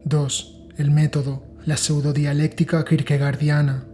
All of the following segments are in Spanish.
2. El método, la pseudodialéctica kierkegaardiana.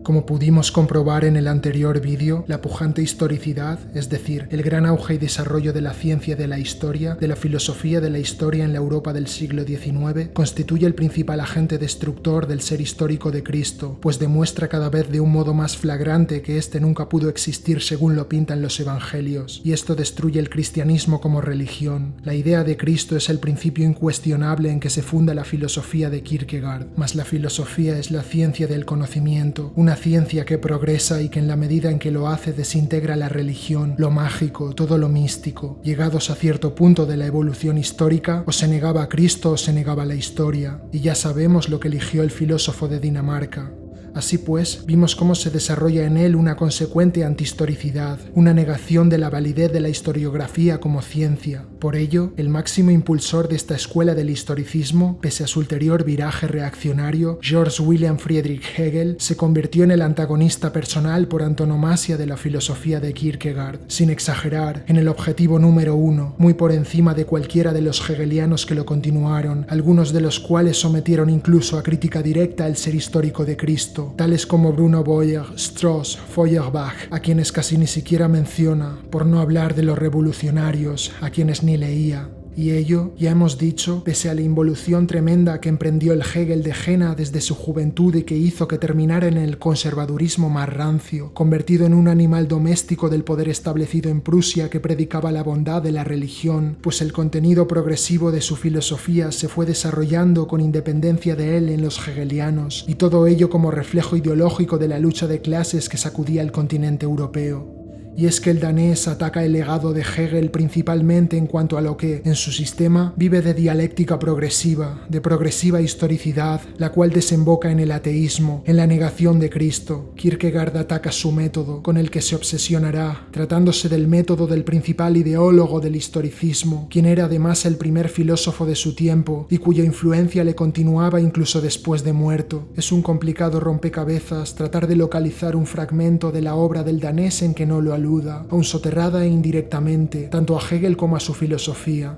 Como pudimos comprobar en el anterior vídeo, la pujante historicidad, es decir, el gran auge y desarrollo de la ciencia de la historia, de la filosofía de la historia en la Europa del siglo XIX, constituye el principal agente destructor del ser histórico de Cristo, pues demuestra cada vez de un modo más flagrante que éste nunca pudo existir según lo pintan los evangelios, y esto destruye el cristianismo como religión. La idea de Cristo es el principio incuestionable en que se funda la filosofía de Kierkegaard, mas la filosofía es la ciencia del conocimiento, una ciencia que progresa y que en la medida en que lo hace desintegra la religión, lo mágico, todo lo místico. Llegados a cierto punto de la evolución histórica, o se negaba a Cristo o se negaba la historia, y ya sabemos lo que eligió el filósofo de Dinamarca. Así pues, vimos cómo se desarrolla en él una consecuente antihistoricidad, una negación de la validez de la historiografía como ciencia. Por ello, el máximo impulsor de esta escuela del historicismo, pese a su ulterior viraje reaccionario, Georg Wilhelm Friedrich Hegel, se convirtió en el antagonista personal por antonomasia de la filosofía de Kierkegaard, sin exagerar, en el objetivo número 1, muy por encima de cualquiera de los hegelianos que lo continuaron, algunos de los cuales sometieron incluso a crítica directa el ser histórico de Cristo, tales como Bruno Boyer, Strauss, Feuerbach, a quienes casi ni siquiera menciona, por no hablar de los revolucionarios, a quienes ni leía. Y ello, ya hemos dicho, pese a la involución tremenda que emprendió el Hegel de Jena desde su juventud y que hizo que terminara en el conservadurismo más rancio, convertido en un animal doméstico del poder establecido en Prusia que predicaba la bondad de la religión, pues el contenido progresivo de su filosofía se fue desarrollando con independencia de él en los hegelianos, y todo ello como reflejo ideológico de la lucha de clases que sacudía el continente europeo. Y es que el danés ataca el legado de Hegel principalmente en cuanto a lo que, en su sistema, vive de dialéctica progresiva, de progresiva historicidad, la cual desemboca en el ateísmo, en la negación de Cristo. Kierkegaard ataca su método, con el que se obsesionará, tratándose del método del principal ideólogo del historicismo, quien era además el primer filósofo de su tiempo y cuya influencia le continuaba incluso después de muerto. Es un complicado rompecabezas tratar de localizar un fragmento de la obra del danés en que no lo aluda, aun soterrada e indirectamente, tanto a Hegel como a su filosofía.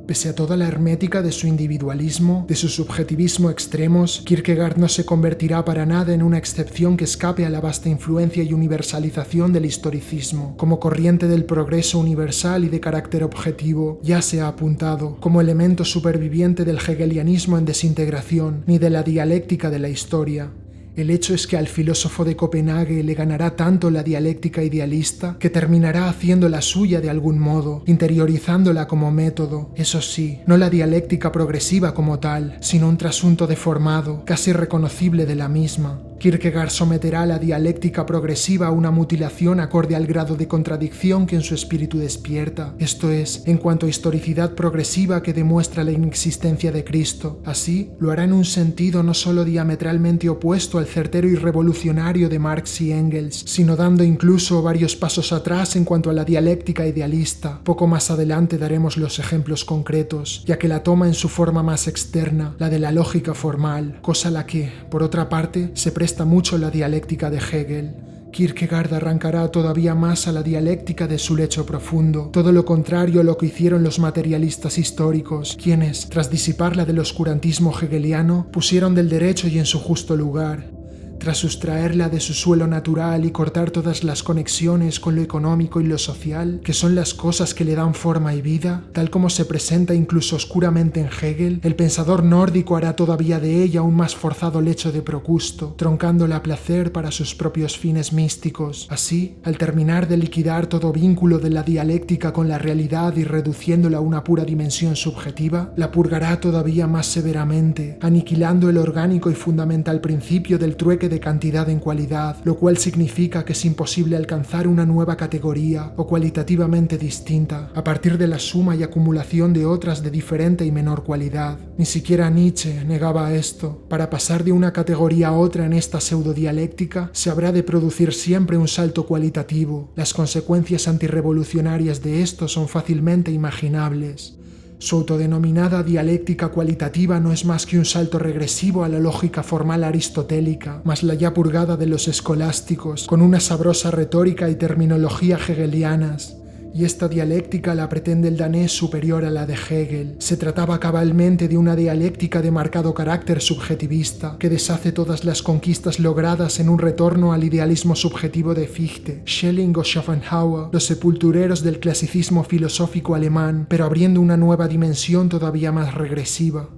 Pese a toda la hermética de su individualismo, de su subjetivismo extremos, Kierkegaard no se convertirá para nada en una excepción que escape a la vasta influencia y universalización del historicismo, como corriente del progreso universal y de carácter objetivo. Ya se ha apuntado, como elemento superviviente del hegelianismo en desintegración, ni de la dialéctica de la historia. El hecho es que al filósofo de Copenhague le ganará tanto la dialéctica idealista que terminará haciéndola suya de algún modo, interiorizándola como método. Eso sí, no la dialéctica progresiva como tal, sino un trasunto deformado, casi reconocible de la misma. Kierkegaard someterá a la dialéctica progresiva a una mutilación acorde al grado de contradicción que en su espíritu despierta, esto es, en cuanto a historicidad progresiva que demuestra la inexistencia de Cristo. Así, lo hará en un sentido no solo diametralmente opuesto al certero y revolucionario de Marx y Engels, sino dando incluso varios pasos atrás en cuanto a la dialéctica idealista. Poco más adelante daremos los ejemplos concretos, ya que la toma en su forma más externa, la de la lógica formal, cosa a la que, por otra parte, se presta mucho la dialéctica de Hegel. Kierkegaard arrancará todavía más a la dialéctica de su lecho profundo, todo lo contrario a lo que hicieron los materialistas históricos, quienes, tras disiparla del oscurantismo hegeliano, pusieron del derecho y en su justo lugar. Tras sustraerla de su suelo natural y cortar todas las conexiones con lo económico y lo social, que son las cosas que le dan forma y vida, tal como se presenta incluso oscuramente en Hegel, el pensador nórdico hará todavía de ella un más forzado lecho de Procusto, troncándola a placer para sus propios fines místicos. Así, al terminar de liquidar todo vínculo de la dialéctica con la realidad y reduciéndola a una pura dimensión subjetiva, la purgará todavía más severamente, aniquilando el orgánico y fundamental principio del trueque de cantidad en cualidad, lo cual significa que es imposible alcanzar una nueva categoría o cualitativamente distinta a partir de la suma y acumulación de otras de diferente y menor cualidad. Ni siquiera Nietzsche negaba esto. Para pasar de una categoría a otra en esta pseudodialéctica se habrá de producir siempre un salto cualitativo. Las consecuencias antirrevolucionarias de esto son fácilmente imaginables. Su autodenominada dialéctica cualitativa no es más que un salto regresivo a la lógica formal aristotélica, más la ya purgada de los escolásticos, con una sabrosa retórica y terminología hegelianas. Y esta dialéctica la pretende el danés superior a la de Hegel. Se trataba cabalmente de una dialéctica de marcado carácter subjetivista, que deshace todas las conquistas logradas en un retorno al idealismo subjetivo de Fichte, Schelling o Schopenhauer, los sepultureros del clasicismo filosófico alemán, pero abriendo una nueva dimensión todavía más regresiva.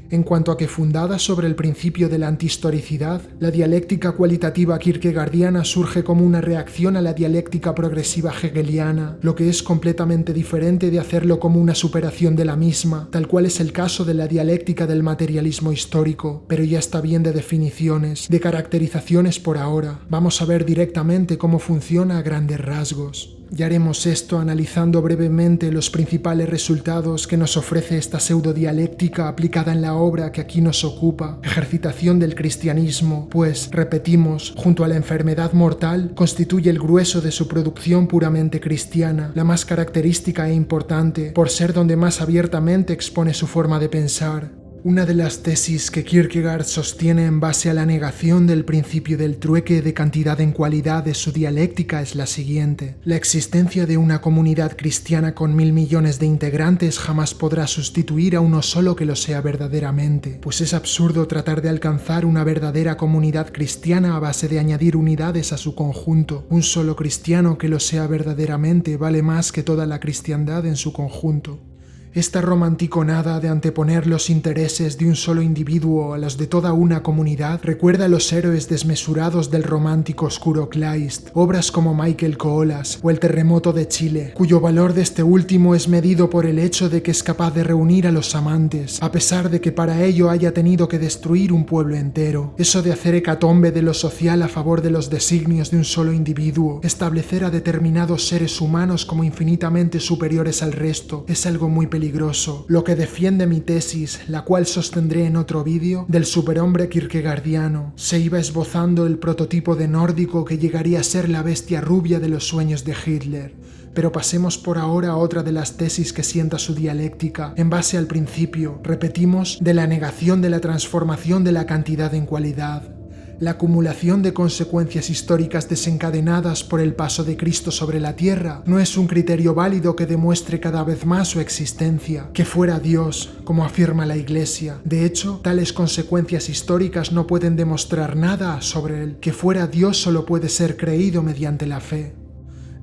En cuanto a que fundada sobre el principio de la antihistoricidad, la dialéctica cualitativa kierkegaardiana surge como una reacción a la dialéctica progresiva hegeliana, lo que es completamente diferente de hacerlo como una superación de la misma, tal cual es el caso de la dialéctica del materialismo histórico, pero ya está bien de definiciones, de caracterizaciones por ahora. Vamos a ver directamente cómo funciona a grandes rasgos. Y haremos esto analizando brevemente los principales resultados que nos ofrece esta pseudodialéctica aplicada en la obra que aquí nos ocupa, Ejercitación del cristianismo, pues, repetimos, junto a la enfermedad mortal, constituye el grueso de su producción puramente cristiana, la más característica e importante, por ser donde más abiertamente expone su forma de pensar. Una de las tesis que Kierkegaard sostiene en base a la negación del principio del trueque de cantidad en cualidad de su dialéctica es la siguiente. La existencia de una comunidad cristiana con 1.000 millones de integrantes jamás podrá sustituir a uno solo que lo sea verdaderamente, pues es absurdo tratar de alcanzar una verdadera comunidad cristiana a base de añadir unidades a su conjunto. Un solo cristiano que lo sea verdaderamente vale más que toda la cristiandad en su conjunto. Esta romanticonada de anteponer los intereses de un solo individuo a los de toda una comunidad recuerda a los héroes desmesurados del romántico oscuro Kleist, obras como Michael Koolas o El terremoto de Chile, cuyo valor de este último es medido por el hecho de que es capaz de reunir a los amantes, a pesar de que para ello haya tenido que destruir un pueblo entero. Eso de hacer hecatombe de lo social a favor de los designios de un solo individuo, establecer a determinados seres humanos como infinitamente superiores al resto, es algo muy peligroso. Lo que defiende mi tesis, la cual sostendré en otro vídeo, del superhombre kierkegaardiano. Se iba esbozando el prototipo de nórdico que llegaría a ser la bestia rubia de los sueños de Hitler. Pero pasemos por ahora a otra de las tesis que sienta su dialéctica, en base al principio, repetimos, de la negación de la transformación de la cantidad en cualidad. La acumulación de consecuencias históricas desencadenadas por el paso de Cristo sobre la tierra no es un criterio válido que demuestre cada vez más su existencia, que fuera Dios, como afirma la Iglesia. De hecho, tales consecuencias históricas no pueden demostrar nada sobre él, que fuera Dios solo puede ser creído mediante la fe.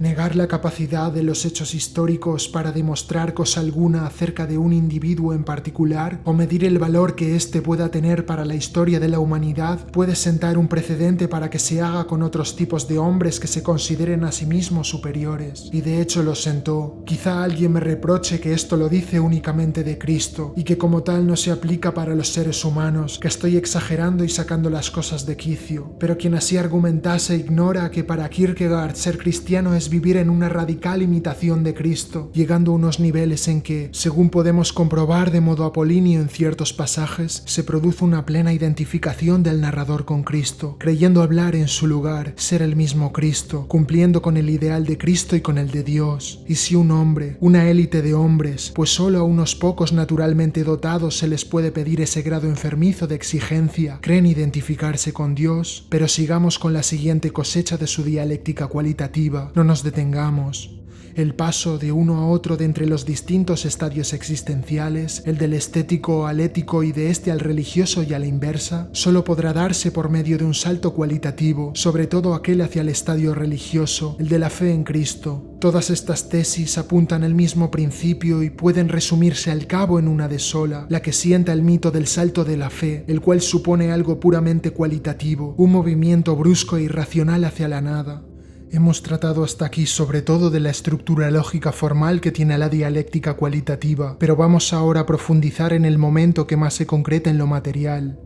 Negar la capacidad de los hechos históricos para demostrar cosa alguna acerca de un individuo en particular o medir el valor que éste pueda tener para la historia de la humanidad puede sentar un precedente para que se haga con otros tipos de hombres que se consideren a sí mismos superiores. Y de hecho lo sentó. Quizá alguien me reproche que esto lo dice únicamente de Cristo y que como tal no se aplica para los seres humanos, que estoy exagerando y sacando las cosas de quicio. Pero quien así argumentase ignora que para Kierkegaard ser cristiano es vivir en una radical imitación de Cristo, llegando a unos niveles en que, según podemos comprobar de modo apolíneo en ciertos pasajes, se produce una plena identificación del narrador con Cristo, creyendo hablar en su lugar, ser el mismo Cristo, cumpliendo con el ideal de Cristo y con el de Dios. Y si un hombre, una élite de hombres, pues solo a unos pocos naturalmente dotados se les puede pedir ese grado enfermizo de exigencia, creen identificarse con Dios, pero sigamos con la siguiente cosecha de su dialéctica cualitativa. No nos detengamos. El paso de uno a otro de entre los distintos estadios existenciales, el del estético al ético y de este al religioso y a la inversa, solo podrá darse por medio de un salto cualitativo, sobre todo aquel hacia el estadio religioso, el de la fe en Cristo. Todas estas tesis apuntan al mismo principio y pueden resumirse al cabo en una de sola, la que sienta el mito del salto de la fe, el cual supone algo puramente cualitativo, un movimiento brusco e irracional hacia la nada. Hemos tratado hasta aquí sobre todo de la estructura lógica formal que tiene la dialéctica cualitativa, pero vamos ahora a profundizar en el momento que más se concreta en lo material.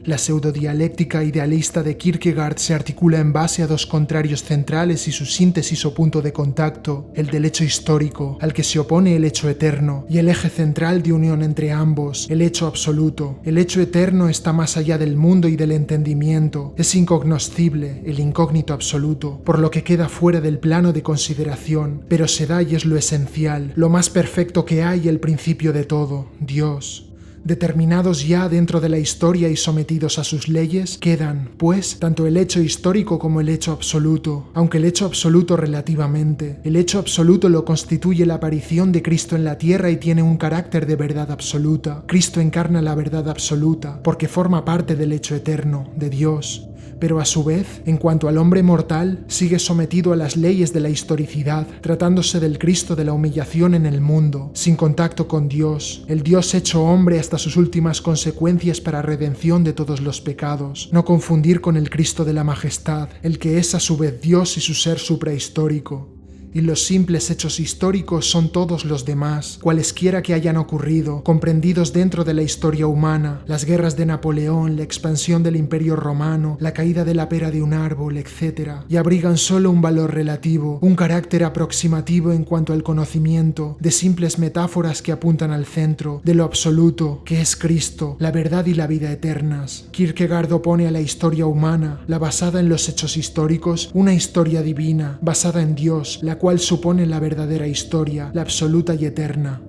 La pseudodialéctica idealista de Kierkegaard se articula en base a dos contrarios centrales y su síntesis o punto de contacto, el del hecho histórico, al que se opone el hecho eterno, y el eje central de unión entre ambos, el hecho absoluto. El hecho eterno está más allá del mundo y del entendimiento, es incognoscible, el incógnito absoluto, por lo que queda fuera del plano de consideración, pero se da y es lo esencial, lo más perfecto que hay, el principio de todo, Dios. Determinados ya dentro de la historia y sometidos a sus leyes, quedan, pues, tanto el hecho histórico como el hecho absoluto, aunque el hecho absoluto relativamente. El hecho absoluto lo constituye la aparición de Cristo en la tierra y tiene un carácter de verdad absoluta. Cristo encarna la verdad absoluta, porque forma parte del hecho eterno, de Dios. Pero a su vez, en cuanto al hombre mortal, sigue sometido a las leyes de la historicidad, tratándose del Cristo de la humillación en el mundo, sin contacto con Dios, el Dios hecho hombre hasta sus últimas consecuencias para redención de todos los pecados. No confundir con el Cristo de la majestad, el que es a su vez Dios y su ser suprahistórico. Y los simples hechos históricos son todos los demás, cualesquiera que hayan ocurrido, comprendidos dentro de la historia humana, las guerras de Napoleón, la expansión del Imperio Romano, la caída de la pera de un árbol, etc., y abrigan solo un valor relativo, un carácter aproximativo en cuanto al conocimiento, de simples metáforas que apuntan al centro, de lo absoluto, que es Cristo, la verdad y la vida eternas. Kierkegaard opone a la historia humana, la basada en los hechos históricos, una historia divina, basada en Dios, la cual supone la verdadera historia, la absoluta y eterna.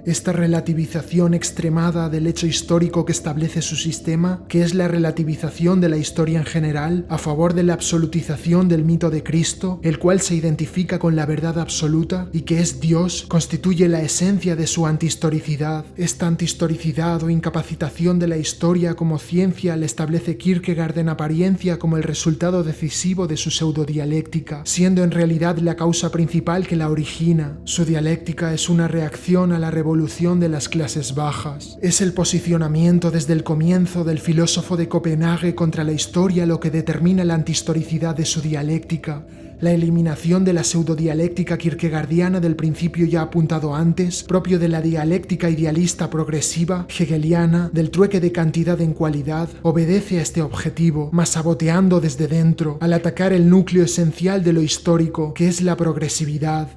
Esta relativización extremada del hecho histórico que establece su sistema, que es la relativización de la historia en general, a favor de la absolutización del mito de Cristo, el cual se identifica con la verdad absoluta y que es Dios, constituye la esencia de su antihistoricidad. Esta antihistoricidad o incapacitación de la historia como ciencia le establece Kierkegaard en apariencia como el resultado decisivo de su pseudodialéctica, siendo en realidad la causa principal que la origina. Su dialéctica es una reacción a la revolución de las clases bajas. Es el posicionamiento desde el comienzo del filósofo de Copenhague contra la historia lo que determina la antihistoricidad de su dialéctica. La eliminación de la pseudodialéctica kierkegaardiana del principio ya apuntado antes, propio de la dialéctica idealista progresiva, hegeliana, del trueque de cantidad en cualidad, obedece a este objetivo, mas saboteando desde dentro, al atacar el núcleo esencial de lo histórico, que es la progresividad.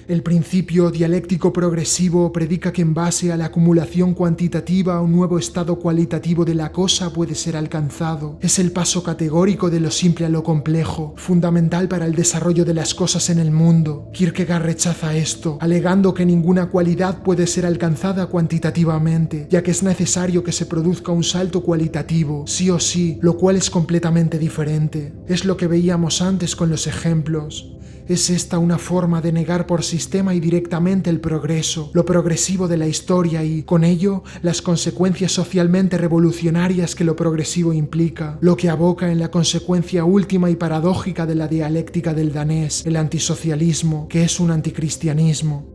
El principio dialéctico progresivo predica que en base a la acumulación cuantitativa un nuevo estado cualitativo de la cosa puede ser alcanzado. Es el paso categórico de lo simple a lo complejo, fundamental para el desarrollo de las cosas en el mundo. Kierkegaard rechaza esto, alegando que ninguna cualidad puede ser alcanzada cuantitativamente, ya que es necesario que se produzca un salto cualitativo, sí o sí, lo cual es completamente diferente. Es lo que veíamos antes con los ejemplos. Es esta una forma de negar por sistema y directamente el progreso, lo progresivo de la historia y, con ello, las consecuencias socialmente revolucionarias que lo progresivo implica, lo que aboca en la consecuencia última y paradójica de la dialéctica del danés, el antisocialismo, que es un anticristianismo.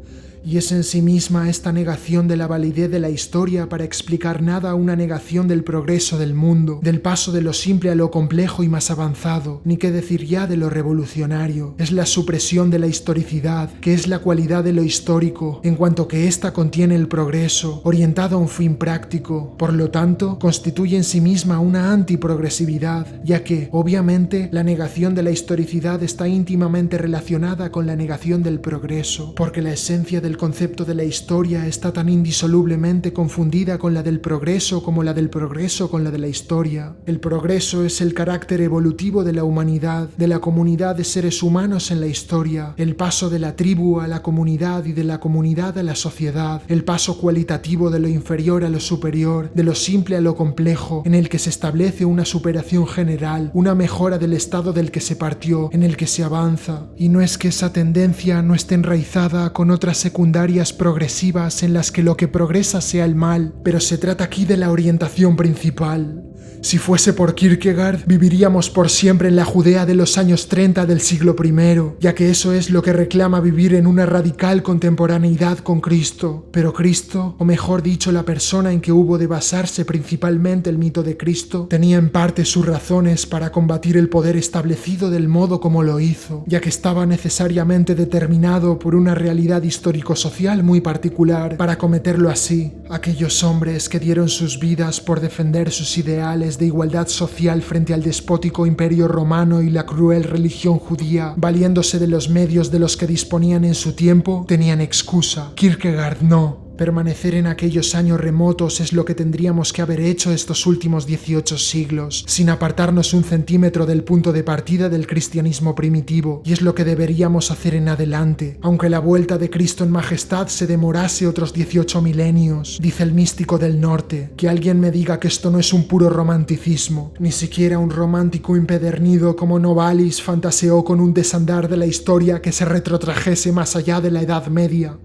Y es en sí misma esta negación de la validez de la historia para explicar nada una negación del progreso del mundo, del paso de lo simple a lo complejo y más avanzado, ni qué decir ya de lo revolucionario. Es la supresión de la historicidad, que es la cualidad de lo histórico, en cuanto que ésta contiene el progreso, orientado a un fin práctico. Por lo tanto, constituye en sí misma una antiprogresividad, ya que, obviamente, la negación de la historicidad está íntimamente relacionada con la negación del progreso, porque la esencia del concepto de la historia está tan indisolublemente confundida con la del progreso como la del progreso con la de la historia. El progreso es el carácter evolutivo de la humanidad, de la comunidad de seres humanos en la historia, el paso de la tribu a la comunidad y de la comunidad a la sociedad, el paso cualitativo de lo inferior a lo superior, de lo simple a lo complejo, en el que se establece una superación general, una mejora del estado del que se partió, en el que se avanza. Y no es que esa tendencia no esté enraizada con otras secundarias progresivas en las que lo que progresa sea el mal, pero se trata aquí de la orientación principal. Si fuese por Kierkegaard, viviríamos por siempre en la Judea de los años 30 del siglo I, ya que eso es lo que reclama vivir en una radical contemporaneidad con Cristo. Pero Cristo, o mejor dicho, la persona en que hubo de basarse principalmente el mito de Cristo, tenía en parte sus razones para combatir el poder establecido del modo como lo hizo, ya que estaba necesariamente determinado por una realidad histórico-social muy particular para cometerlo así. Aquellos hombres que dieron sus vidas por defender sus ideales de igualdad social frente al despótico imperio romano y la cruel religión judía, valiéndose de los medios de los que disponían en su tiempo, tenían excusa. Kierkegaard no. Permanecer en aquellos años remotos es lo que tendríamos que haber hecho estos últimos 18 siglos, sin apartarnos un centímetro del punto de partida del cristianismo primitivo, y es lo que deberíamos hacer en adelante, aunque la vuelta de Cristo en majestad se demorase otros 18 milenios, dice el místico del norte. Que alguien me diga que esto no es un puro romanticismo, ni siquiera un romántico empedernido como Novalis fantaseó con un desandar de la historia que se retrotrajese más allá de la Edad Media.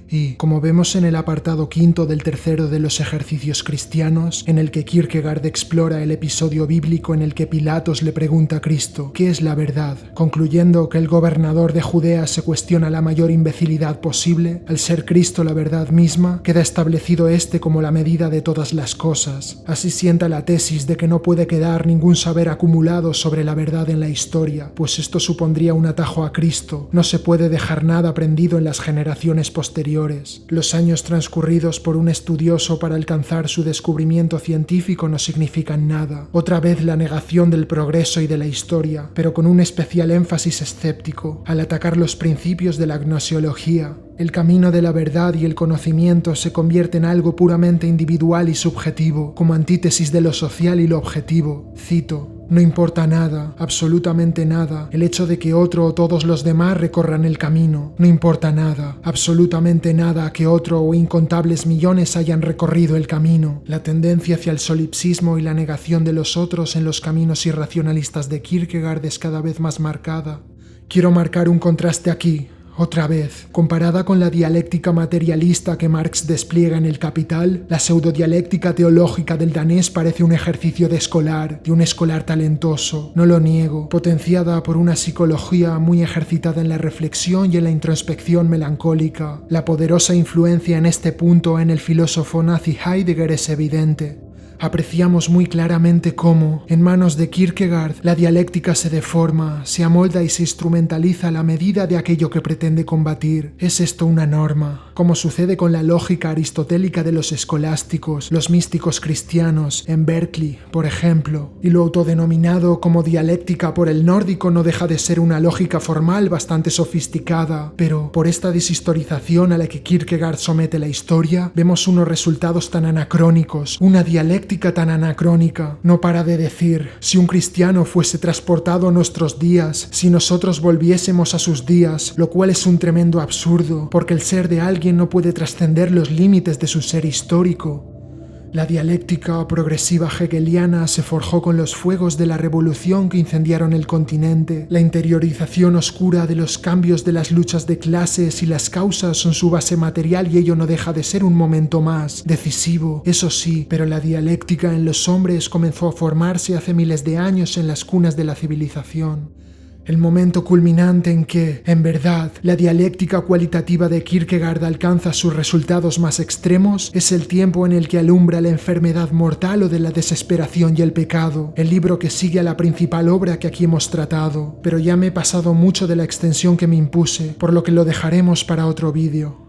Y, como vemos en el apartado quinto del tercero de los ejercicios cristianos, en el que Kierkegaard explora el episodio bíblico en el que Pilatos le pregunta a Cristo ¿qué es la verdad?, concluyendo que el gobernador de Judea se cuestiona la mayor imbecilidad posible, al ser Cristo la verdad misma, queda establecido este como la medida de todas las cosas. Así sienta la tesis de que no puede quedar ningún saber acumulado sobre la verdad en la historia, pues esto supondría un atajo a Cristo. No se puede dejar nada aprendido en las generaciones posteriores. Los años transcurridos por un estudioso para alcanzar su descubrimiento científico no significan nada. Otra vez la negación del progreso y de la historia, pero con un especial énfasis escéptico, al atacar los principios de la gnosiología. El camino de la verdad y el conocimiento se convierte en algo puramente individual y subjetivo, como antítesis de lo social y lo objetivo. Cito: no importa nada, absolutamente nada, el hecho de que otro o todos los demás recorran el camino. No importa nada, absolutamente nada, que otro o incontables millones hayan recorrido el camino. La tendencia hacia el solipsismo y la negación de los otros en los caminos irracionalistas de Kierkegaard es cada vez más marcada. Quiero marcar un contraste aquí. Otra vez, comparada con la dialéctica materialista que Marx despliega en El Capital, la pseudodialéctica teológica del danés parece un ejercicio de un escolar talentoso, no lo niego, potenciada por una psicología muy ejercitada en la reflexión y en la introspección melancólica. La poderosa influencia en este punto en el filósofo nazi Heidegger es evidente. Apreciamos muy claramente cómo, en manos de Kierkegaard, la dialéctica se deforma, se amolda y se instrumentaliza a la medida de aquello que pretende combatir. ¿Es esto una norma? Como sucede con la lógica aristotélica de los escolásticos, los místicos cristianos, en Berkeley, por ejemplo. Y lo autodenominado como dialéctica por el nórdico no deja de ser una lógica formal bastante sofisticada, pero por esta deshistorización a la que Kierkegaard somete la historia, vemos unos resultados tan anacrónicos, una dialéctica tan anacrónica. No para de decir: si un cristiano fuese transportado a nuestros días, si nosotros volviésemos a sus días, lo cual es un tremendo absurdo, porque el ser de alguien no puede trascender los límites de su ser histórico. La dialéctica progresiva hegeliana se forjó con los fuegos de la revolución que incendiaron el continente. La interiorización oscura de los cambios de las luchas de clases y las causas son su base material, y ello no deja de ser un momento más decisivo, eso sí, pero la dialéctica en los hombres comenzó a formarse hace miles de años en las cunas de la civilización. El momento culminante en que, en verdad, la dialéctica cualitativa de Kierkegaard alcanza sus resultados más extremos es el tiempo en el que alumbra la enfermedad mortal o de la desesperación y el pecado, el libro que sigue a la principal obra que aquí hemos tratado. Pero ya me he pasado mucho de la extensión que me impuse, por lo que lo dejaremos para otro vídeo.